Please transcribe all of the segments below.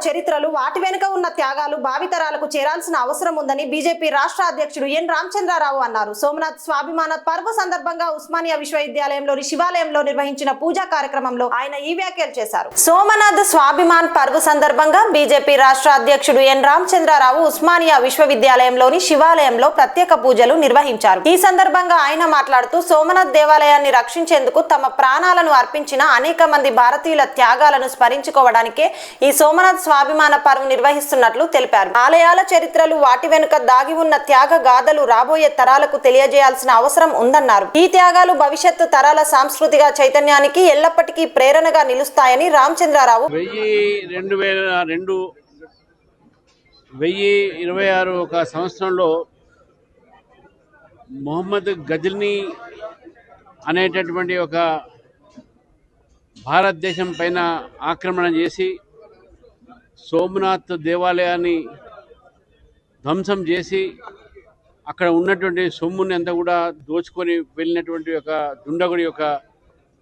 చరిత్రలు వాటి వెనుక ఉన్న త్యాగాలు భావితరాలకు చేరాల్సిన అవసరం ఉందని బీజేపీ రాష్ట్ర అధ్యక్షుడు ఎన్ రామచంద్రరావు అన్నారు. సోమనాథ్ స్వాభిమాన పర్వ సందర్భంగా ఉస్మానియా విశ్వవిద్యాలయంలోని శివాలయంలో నిర్వహించిన పూజా కార్యక్రమంలో ఆయన ఈ వ్యాఖ్యలు చేశారు. సోమనాథ్ స్వాభిమాన్ పర్వ సందర్భంగా బీజేపీ రాష్ట్ర అధ్యక్షుడు ఎన్ రామచంద్రరావు ఉస్మానియా విశ్వవిద్యాలయంలోని శివాలయంలో ప్రత్యేక పూజలు నిర్వహించారు. ఈ సందర్భంగా ఆయన మాట్లాడుతూ సోమనాథ్ దేవాలయాన్ని రక్షించేందుకు తమ ప్రాణాలను అర్పించిన అనేక మంది భారతీయుల త్యాగాలను స్మరించుకోవడానికే ఈ సోమనాథ్ స్వాభిమాన పర్వ్ నిర్వహిస్తున్నట్లు తెలిపారు. ఆలయాల చరిత్రలు వాటి వెనుక దాగి ఉన్న త్యాగ గాథలు రాబోయే తరాలకు తెలియజేయాల్సిన అవసరం ఉందన్నారు. ఈ త్యాగాలు భవిష్యత్తు తరాల సాంస్కృతిక చైతన్యానికి ఎల్లప్పటికీ ప్రేరణగా నిలుస్తాయని రామచంద్రరావు 1026 ఒక సంవత్సరంలో మొహమ్మద్ గజ్నీ అనేటటువంటి ఒక భారతదేశం పైన ఆక్రమణ చేసి సోమనాథ్ దేవాలయాన్ని ధ్వంసం చేసి అక్కడ ఉన్నటువంటి సొమ్ముని అంతా కూడా దోచుకొని వెళ్ళినటువంటి ఒక దుండగుడి యొక్క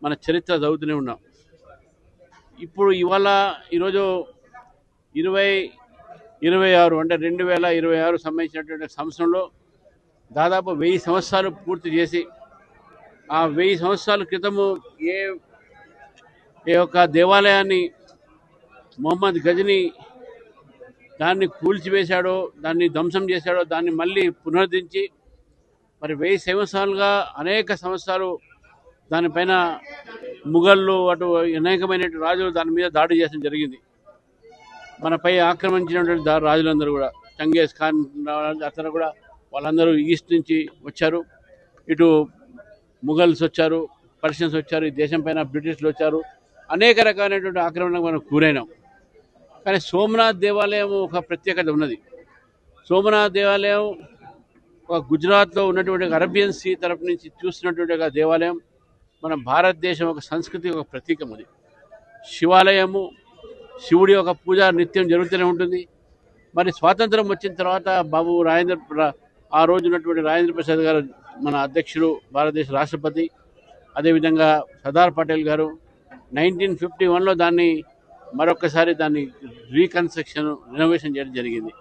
మన చరిత్ర చదువుతూనే ఉన్నాం. ఇప్పుడు ఈరోజు 2026 అంటే 2026 సంబంధించినటువంటి సంవత్సరంలో దాదాపు 1000 సంవత్సరాలు పూర్తి చేసి ఆ 1000 సంవత్సరాల క్రితము ఏ యొక్క దేవాలయాన్ని మొహమ్మద్ గజ్నీ దాన్ని కూల్చివేశాడో, దాన్ని ధ్వంసం చేశాడో, దాన్ని మళ్ళీ పునరుద్ధరించి మరి 1000 సంవత్సరాలుగా అనేక సంవత్సరాలు దానిపైన ముఘళ్ళు అటు అనేకమైన రాజులు దాని మీద దాడి చేయడం జరిగింది. మనపై ఆక్రమించినటువంటి రాజులందరూ కూడా చంగేజ్ ఖాన్ అతను కూడా వాళ్ళందరూ ఈస్ట్ నుంచి వచ్చారు, ఇటు ముఘల్స్ వచ్చారు, పర్షియన్స్ వచ్చారు, ఈ దేశం పైన బ్రిటిష్లు వచ్చారు, అనేక రకాలైనటువంటి ఆక్రమణకు మనం కూరైనాం. కానీ సోమనాథ్ దేవాలయం ఒక ప్రత్యేకత ఉన్నది. సోమనాథ్ దేవాలయం ఒక గుజరాత్లో ఉన్నటువంటి అరేబియన్ సీ తరపు నుంచి చూస్తున్నటువంటి ఒక దేవాలయం. మన భారతదేశం ఒక సంస్కృతి ఒక ప్రతీకం. అది శివాలయము, శివుడి ఒక పూజ నిత్యం జరుగుతూనే ఉంటుంది. మరి స్వాతంత్రం వచ్చిన తర్వాత ఆ రోజు ఉన్నటువంటి రాజేంద్ర ప్రసాద్ గారు మన అధ్యక్షుడు, భారతదేశ రాష్ట్రపతి, అదేవిధంగా సర్దార్ పటేల్ గారు 1951లో దాన్ని మరొకసారి రీకన్స్ట్రక్షన్, రెనోవేషన్ చేయడం జరిగింది.